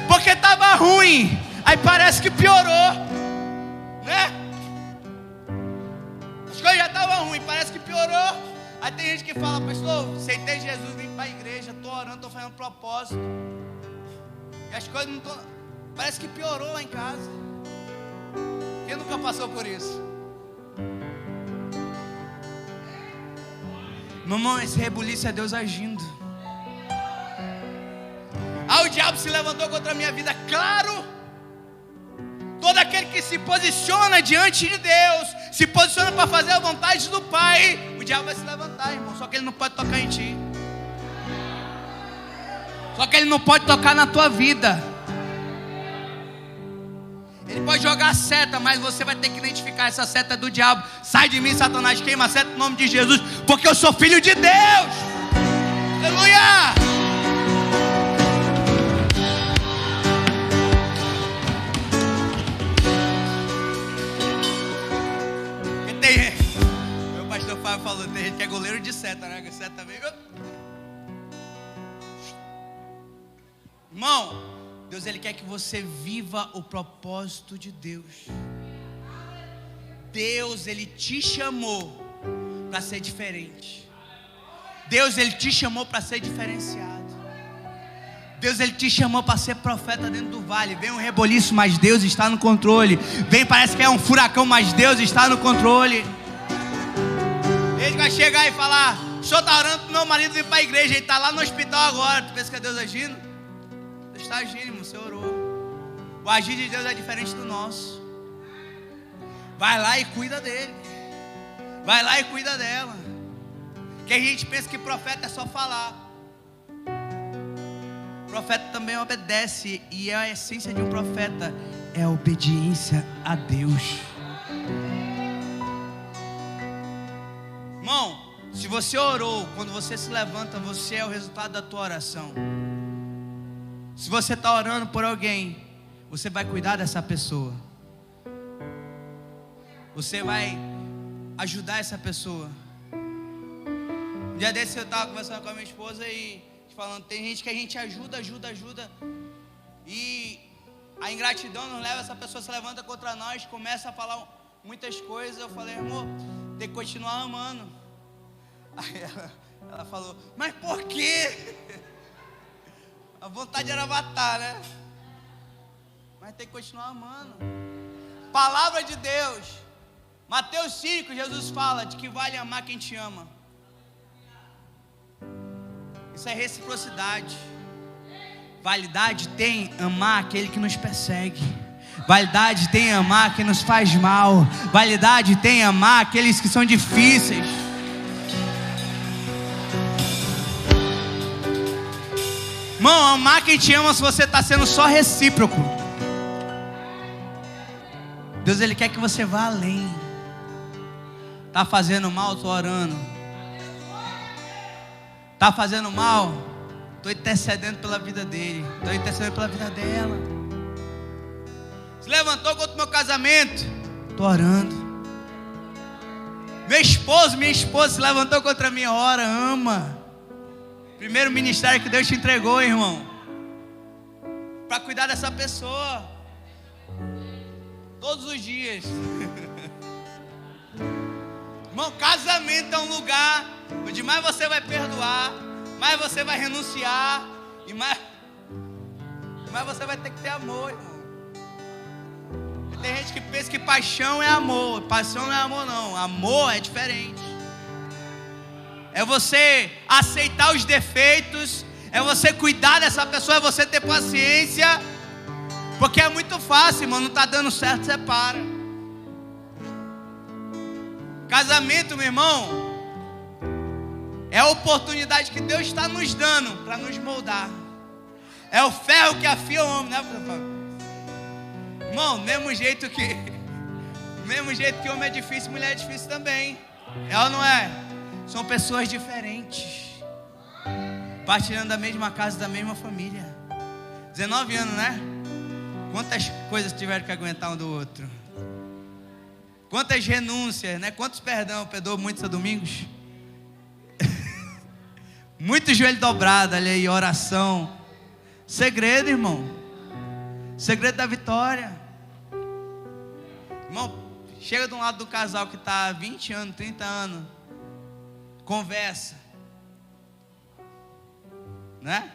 S1: Porque estava ruim, aí parece que piorou, né? As coisas já estavam ruins, parece que piorou. Aí tem gente que fala, pastor, aceitei Jesus, vim para a igreja, estou orando, estou fazendo propósito. E as coisas não estão... Parece que piorou lá em casa. Quem nunca passou por isso? Meu irmão, esse rebuliço é Deus agindo. O diabo se levantou contra a minha vida, claro. Todo aquele que se posiciona diante de Deus, se posiciona para fazer a vontade do Pai, o diabo vai se levantar, irmão. Só que ele não pode tocar em ti. Só que ele não pode tocar na tua vida. Ele pode jogar a seta, mas você vai ter que identificar essa seta do diabo. Sai de mim, Satanás, queima a seta no nome de Jesus, porque eu sou filho de Deus. Aleluia! Meu pastor Fábio falou, tem gente que é goleiro de seta, né? Que seta vem... Irmão, Deus, Ele quer que você viva o propósito de Deus. Deus, Ele te chamou para ser diferente. Deus, Ele te chamou para ser diferenciado. Deus, Ele te chamou para ser profeta dentro do vale. Vem um reboliço, mas Deus está no controle. Vem, parece que é um furacão, mas Deus está no controle. Ele vai chegar e falar, o senhor está orando para o meu marido vir para a igreja, ele está lá no hospital agora. Tu pensa que é Deus agindo? Deus está agindo, irmão, você orou. O agir de Deus é diferente do nosso. Vai lá e cuida dele. Vai lá e cuida dela. Que a gente pensa que profeta é só falar. Profeta também obedece. E a essência de um profeta é a obediência a Deus. Irmão, se você orou, quando você se levanta, você é o resultado da tua oração. Se você está orando por alguém, você vai cuidar dessa pessoa. Você vai ajudar essa pessoa. Um dia desse eu estava conversando com a minha esposa e falando, tem gente que a gente ajuda. E a ingratidão nos leva, essa pessoa se levanta contra nós, começa a falar muitas coisas. Eu falei, amor, tem que continuar amando. Aí ela falou, mas por quê? A vontade era matar, né? Mas tem que continuar amando. Palavra de Deus. Mateus 5, Jesus fala de que vale amar quem te ama. Isso é reciprocidade. Validade tem amar aquele que nos persegue. Validade tem amar quem nos faz mal. Validade tem amar aqueles que são difíceis. Irmão, amar quem te ama se você está sendo só recíproco. Deus, Ele quer que você vá além. Está fazendo mal, estou orando. Está fazendo mal, estou intercedendo pela vida dele. Estou intercedendo pela vida dela. Se levantou contra o meu casamento, estou orando. Meu esposo, minha esposa se levantou contra mim, ora, ama. Primeiro ministério que Deus te entregou, irmão, para cuidar dessa pessoa. Todos os dias. Irmão, casamento é um lugar onde mais você vai perdoar, mais você vai renunciar, e mais você vai ter que ter amor, irmão. E tem gente que pensa que paixão é amor. Paixão não é amor, não. Amor é diferente. É você aceitar os defeitos, é você cuidar dessa pessoa, é você ter paciência. Porque é muito fácil, irmão, não está dando certo, separa. Casamento, meu irmão, é a oportunidade que Deus está nos dando para nos moldar. É o ferro que afia o homem, né, pastor? Irmão, mesmo jeito que homem é difícil, mulher é difícil também. É ou não é? São pessoas diferentes, partilhando da mesma casa, da mesma família. 19 anos, né? Quantas coisas tiveram que aguentar um do outro? Quantas renúncias, né? Quantos perdão, perdoou muitos a domingos? Muito joelho dobrado, olha aí, oração. Segredo, irmão. Segredo da vitória. Irmão, chega de um lado do casal que está há 20 anos, 30 anos. Conversa, né?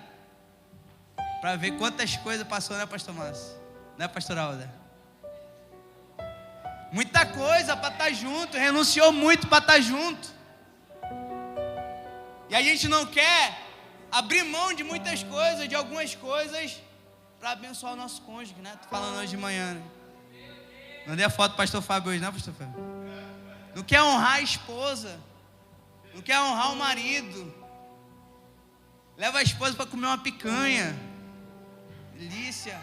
S1: Para ver quantas coisas passou, né, pastor Márcio? Né, pastor Alda? Muita coisa para estar junto, renunciou muito para estar junto. E a gente não quer abrir mão de muitas coisas, de algumas coisas, para abençoar o nosso cônjuge, né? Tô falando hoje de manhã, né? Mandei a foto do pastor Fábio hoje, né, pastor Fábio? Não quer honrar a esposa, não quer honrar o marido. Leva a esposa para comer uma picanha. Delícia.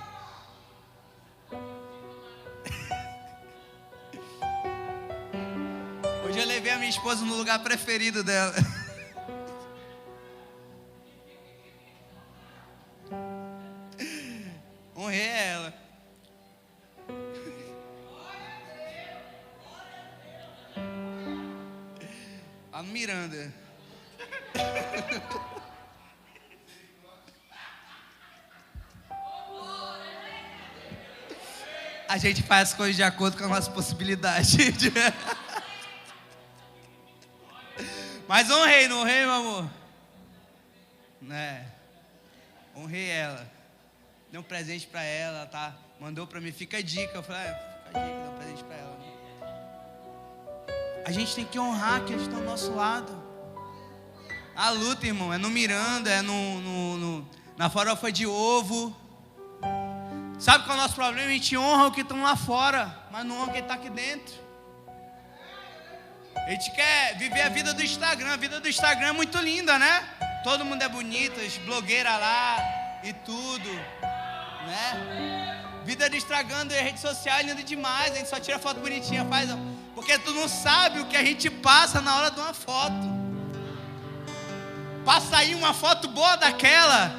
S1: Hoje eu levei a minha esposa no lugar preferido dela. Honrei ela. Lá no Miranda. A gente faz as coisas de acordo com as nossas possibilidades. Mas honrei, não honrei, meu amor? Né? Honrei ela. Dei um presente pra ela, tá? Mandou pra mim, fica a dica. Eu falei, fica a dica, dá um presente pra ela. A gente tem que honrar que eles estão do nosso lado. A luta, irmão, é no Miranda, é na farofa de ovo. Sabe qual é o nosso problema? A gente honra o que estão lá fora, mas não honra quem está aqui dentro. A gente quer viver a vida do Instagram. A vida do Instagram é muito linda, né? Todo mundo é bonito, as blogueiras lá e tudo, né? Vida do Instagram e rede social é linda demais. A gente só tira foto bonitinha, porque tu não sabe o que a gente passa na hora de uma foto. Para sair uma foto boa daquela,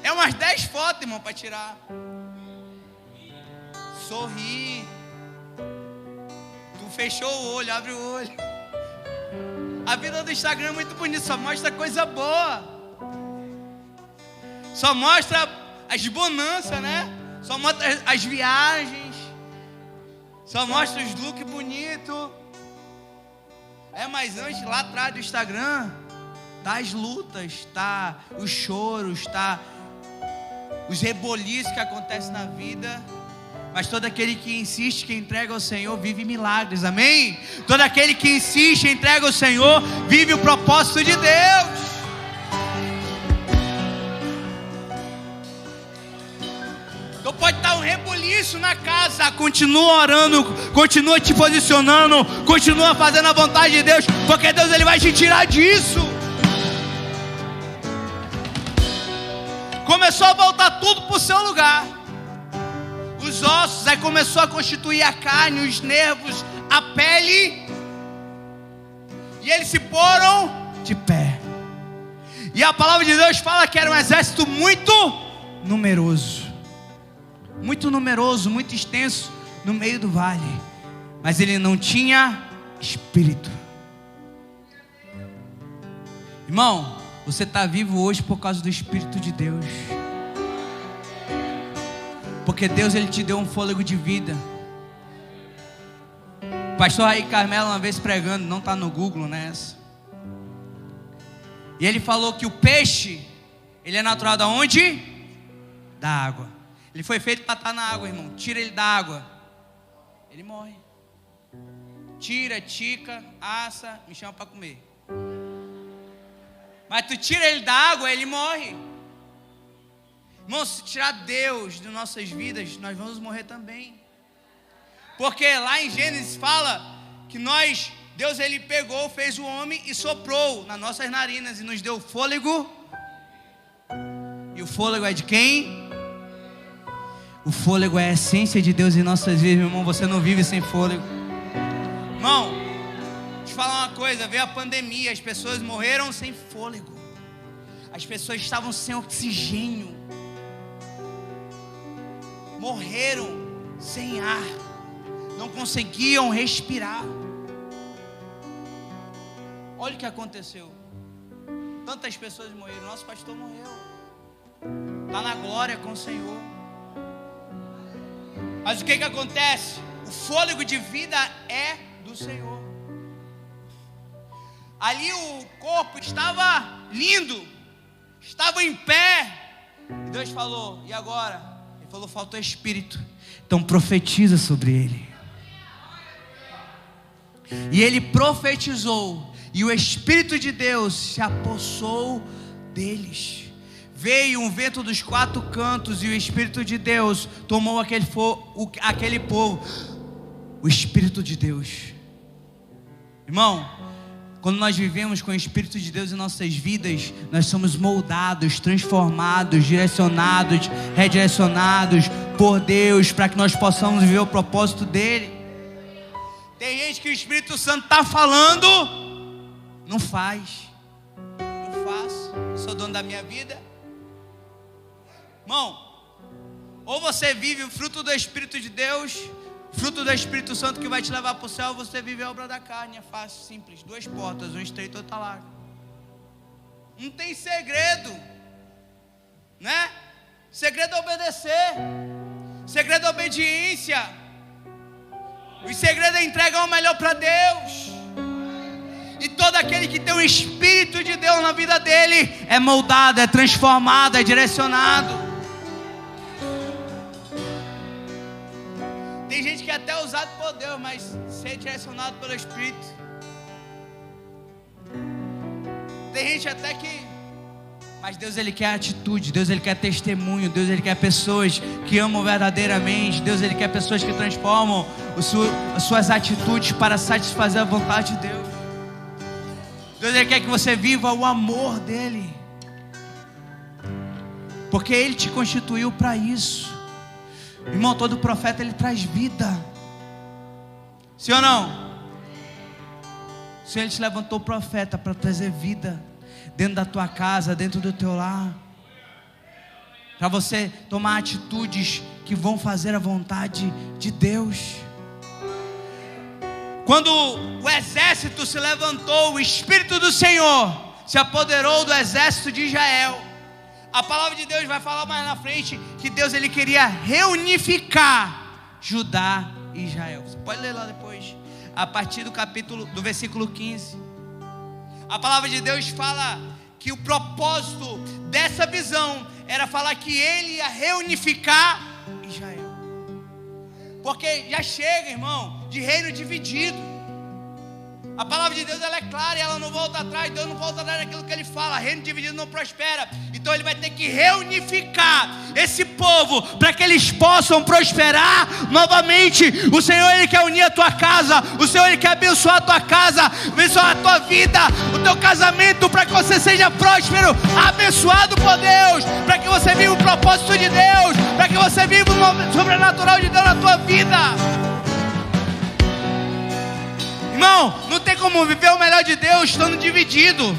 S1: é umas 10 fotos, irmão, para tirar. Sorri. Tu fechou o olho, abre o olho. A vida do Instagram é muito bonita, só mostra coisa boa. Só mostra as bonanças, né? Só mostra as viagens. Só mostra os looks bonitos. Mas antes, lá atrás do Instagram, tá as lutas, tá os choros, tá os reboliços que acontecem na vida. Mas todo aquele que insiste, que entrega ao Senhor, vive milagres, amém? Todo aquele que insiste, entrega ao Senhor, vive o propósito de Deus. Então pode estar um reboliço na casa, continua orando, continua te posicionando, continua fazendo a vontade de Deus, porque Deus ele vai te tirar disso. Começou a voltar tudo para o seu lugar. Os ossos, aí começou a constituir a carne, os nervos, a pele. E eles se poram de pé. E a palavra de Deus fala que era um exército muito numeroso. Muito numeroso, muito extenso no meio do vale. Mas ele não tinha espírito. Irmão, você está vivo hoje por causa do Espírito de Deus. Porque Deus ele te deu um fôlego de vida. O pastor Raí Carmelo uma vez pregando, não está no Google nessa. E ele falou que o peixe, ele é natural da onde? Da água. Ele foi feito para estar na água, irmão. Tira ele da água, ele morre. Tira, tica, assa, me chama para comer. Mas tu tira ele da água, ele morre. Irmão, se tirar Deus de nossas vidas, nós vamos morrer também. Porque lá em Gênesis fala que Deus ele pegou, fez o homem e soprou nas nossas narinas e nos deu fôlego. E o fôlego é de quem? O fôlego é a essência de Deus em nossas vidas, meu irmão. Você não vive sem fôlego. Irmão, deixa eu falar uma coisa, veio a pandemia, as pessoas morreram sem fôlego. As pessoas estavam sem oxigênio. Morreram sem ar. Não conseguiam respirar. Olha o que aconteceu. Tantas pessoas morreram. Nosso pastor morreu. Está na glória com o Senhor. Mas o que acontece? O fôlego de vida é do Senhor. Ali o corpo estava lindo, estava em pé. E Deus falou, e agora? Ele falou, faltou espírito. Então profetiza sobre ele. E ele profetizou, e o Espírito de Deus se apossou deles. Veio um vento dos 4 cantos, e o Espírito de Deus tomou aquele povo. O Espírito de Deus. Irmão, quando nós vivemos com o Espírito de Deus em nossas vidas, nós somos moldados, transformados, direcionados, redirecionados por Deus, para que nós possamos viver o propósito dele. Tem gente que o Espírito Santo está falando, não faz. Eu faço, eu sou dono da minha vida. Irmão, ou você vive o fruto do Espírito de Deus, fruto do Espírito Santo que vai te levar para o céu, ou você vive a obra da carne. É fácil, simples, 2 portas, um estreito, outro largo. Não tem segredo, né? Segredo é obedecer. Segredo é obediência. O segredo é entregar o melhor para Deus. E todo aquele que tem o Espírito de Deus na vida dele é moldado, é transformado, é direcionado. Tem gente que é até usado por Deus, mas ser direcionado pelo Espírito. Tem Tem gente até que... Mas Deus, Ele quer atitude. Deus, Ele quer testemunho. Deus, Ele quer pessoas que amam verdadeiramente. Deus, Ele quer pessoas que transformam as suas atitudes para satisfazer a vontade de Deus. Deus, Ele quer que você viva o amor dEle, porque Ele te constituiu para isso. Irmão, todo profeta, ele traz vida. Sim ou não? O Senhor, Ele te levantou profeta para trazer vida dentro da tua casa, dentro do teu lar, para você tomar atitudes que vão fazer a vontade de Deus. Quando o exército se levantou, o Espírito do Senhor se apoderou do exército de Israel. A palavra de Deus vai falar mais na frente que Deus, Ele queria reunificar Judá e Israel. Você pode ler lá depois, a partir do versículo 15. A palavra de Deus fala que o propósito dessa visão era falar que Ele ia reunificar Israel. Porque já chega, irmão, de reino dividido. A palavra de Deus, ela é clara e ela não volta atrás. Deus não volta atrás daquilo que Ele fala. Reino dividido não prospera. Então Ele vai ter que reunificar esse povo para que eles possam prosperar novamente. O Senhor, Ele quer unir a tua casa. O Senhor, Ele quer abençoar a tua casa, abençoar a tua vida, o teu casamento, para que você seja próspero, abençoado por Deus, para que você viva o propósito de Deus, para que você viva o sobrenatural de Deus na tua vida. Irmão, não tem como viver o melhor de Deus estando dividido.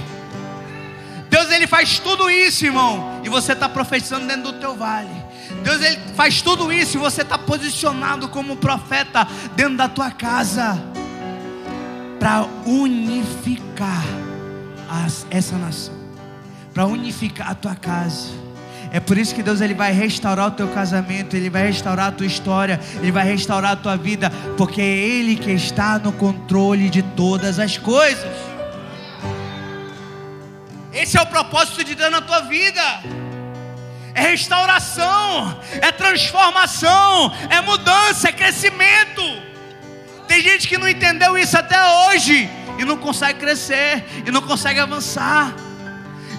S1: Deus, Ele faz tudo isso, irmão, e você está profetizando dentro do teu vale. Deus, Ele faz tudo isso e você está posicionado como profeta dentro da tua casa, para unificar essa nação, para unificar a tua casa. É por isso que Deus, Ele vai restaurar o teu casamento, Ele vai restaurar a tua história, Ele vai restaurar a tua vida, porque é Ele que está no controle de todas as coisas. Esse é o propósito de Deus na tua vida. É restauração, é transformação, é mudança, é crescimento. Tem gente que não entendeu isso até hoje e não consegue crescer, e não consegue avançar,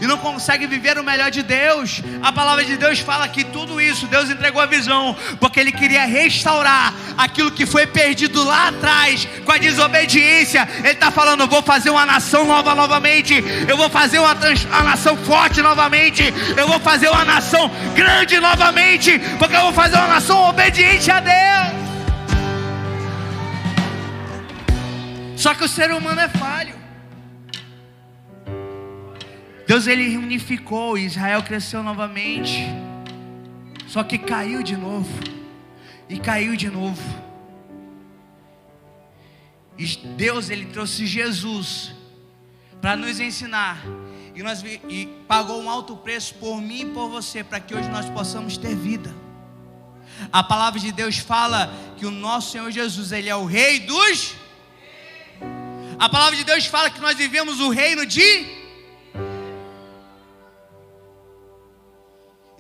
S1: e não consegue viver o melhor de Deus. A palavra de Deus fala que tudo isso Deus entregou a visão, porque Ele queria restaurar aquilo que foi perdido lá atrás com a desobediência. Ele está falando: eu vou fazer uma nação nova novamente, eu vou fazer uma nação forte novamente, eu vou fazer uma nação grande novamente, porque eu vou fazer uma nação obediente a Deus. Só que o ser humano é falho. Deus, Ele reunificou, Israel cresceu novamente, só que caiu de novo, e caiu de novo. E Deus, Ele trouxe Jesus para nos ensinar, e pagou um alto preço por mim e por você, para que hoje nós possamos ter vida. A palavra de Deus fala que o nosso Senhor Jesus, Ele é o Rei dos... A palavra de Deus fala que nós vivemos o reino de...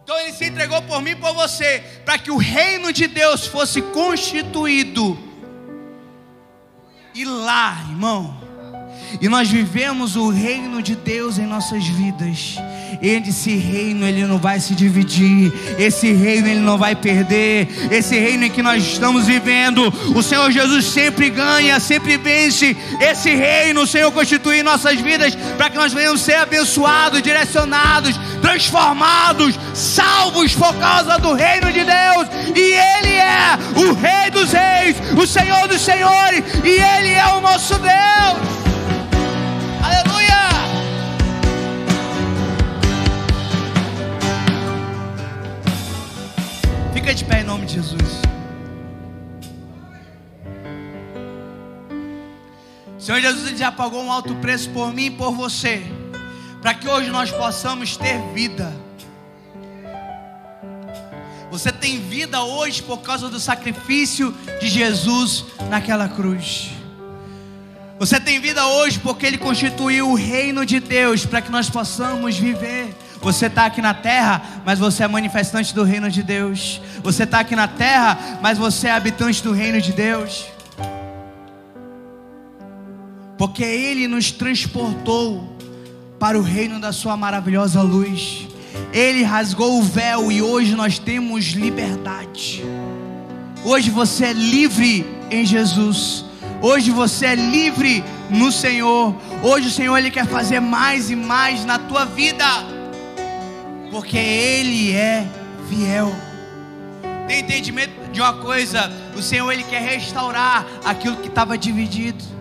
S1: Então Ele se entregou por mim e por você, para que o reino de Deus fosse constituído. E lá, irmão, e nós vivemos o reino de Deus em nossas vidas. Esse reino, ele não vai se dividir. Esse reino, ele não vai perder. Esse reino em que nós estamos vivendo, o Senhor Jesus sempre ganha, sempre vence. Esse reino, o Senhor constitui em nossas vidas, para que nós venhamos ser abençoados, direcionados, transformados, salvos por causa do reino de Deus. E Ele é o Rei dos Reis, o Senhor dos Senhores, e Ele é o nosso Deus. Aleluia! Fica de pé em nome de Jesus. O Senhor Jesus já pagou um alto preço por mim e por você, para que hoje nós possamos ter vida. Você tem vida hoje por causa do sacrifício de Jesus naquela cruz. Você tem vida hoje porque Ele constituiu o reino de Deus para que nós possamos viver. Você está aqui na terra, mas você é manifestante do reino de Deus. Você está aqui na terra, mas você é habitante do reino de Deus. Porque Ele nos transportou
S2: para o reino da sua maravilhosa luz. Ele rasgou o véu e hoje nós temos liberdade. Hoje você é livre em Jesus. Hoje você é livre no Senhor. Hoje o Senhor Ele quer fazer mais e mais na tua vida, porque Ele é fiel. Tem entendimento de uma coisa? O Senhor Ele quer restaurar aquilo que estava dividido.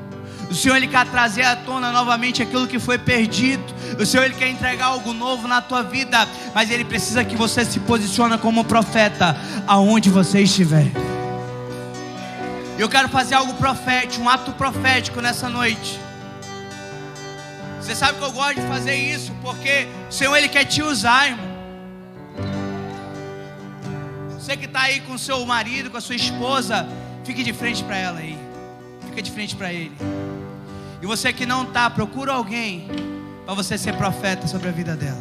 S2: O Senhor Ele quer trazer à tona novamente aquilo que foi perdido. O Senhor Ele quer entregar algo novo na tua vida, mas Ele precisa que você se posicione como profeta aonde você estiver. Eu quero fazer algo profético, um ato profético nessa noite. Você sabe que eu gosto de fazer isso porque o Senhor Ele quer te usar, irmão. Você que está aí com o seu marido, com a sua esposa, fique de frente para ela aí. Fica de frente para ele. E você que não está, procura alguém para você ser profeta sobre a vida dela.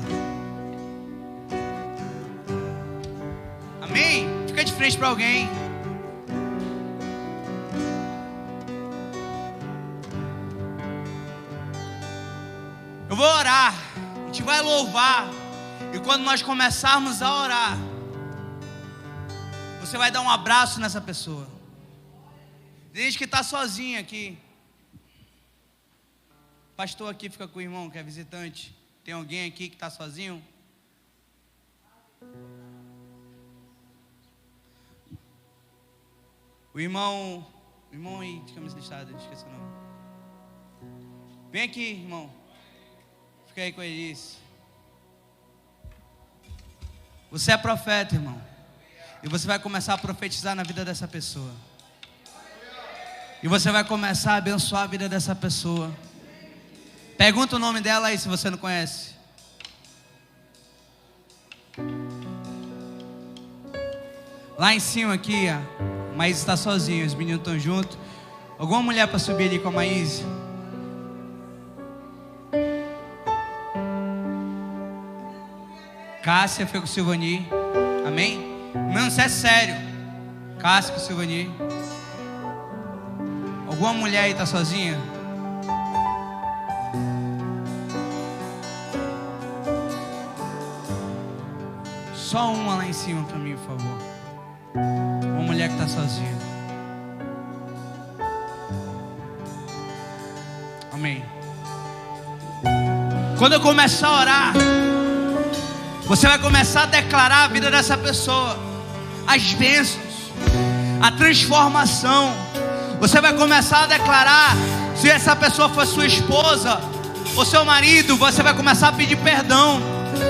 S2: Amém? Fica de frente para alguém. Eu vou orar, a gente vai louvar. E quando nós começarmos a orar, você vai dar um abraço nessa pessoa. Tem gente que está sozinha aqui. Pastor aqui fica com o irmão que é visitante. Tem alguém aqui que está sozinho? O irmão aí de camisa listrada, esqueci o nome. Vem aqui, irmão. Fica aí com ele. Você é profeta, irmão. E você vai começar a profetizar na vida dessa pessoa. E você vai começar a abençoar a vida dessa pessoa. Pergunta o nome dela aí se você não conhece. Lá em cima aqui, a Maísa está sozinha, os meninos estão juntos. Alguma mulher para subir ali com a Maísa? Cássia foi com o Silvani. Amém? Não, isso é sério. Cássia com o Silvani. Alguma mulher aí está sozinha? Só uma lá em cima para mim, por favor. Uma mulher que está sozinha. Amém. Quando eu começar a orar, você vai começar a declarar a vida dessa pessoa, as bênçãos, a transformação. Você vai começar a declarar, se essa pessoa for sua esposa ou seu marido, você vai começar a pedir perdão.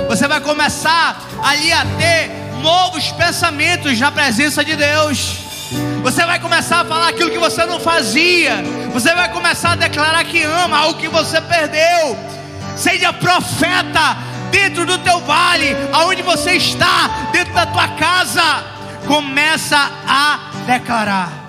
S2: Você vai começar ali a ter novos pensamentos na presença de Deus. Você vai começar a falar aquilo que você não fazia. Você vai começar a declarar que ama algo que você perdeu. Seja profeta dentro do teu vale, aonde você está, dentro da tua casa. Começa a declarar.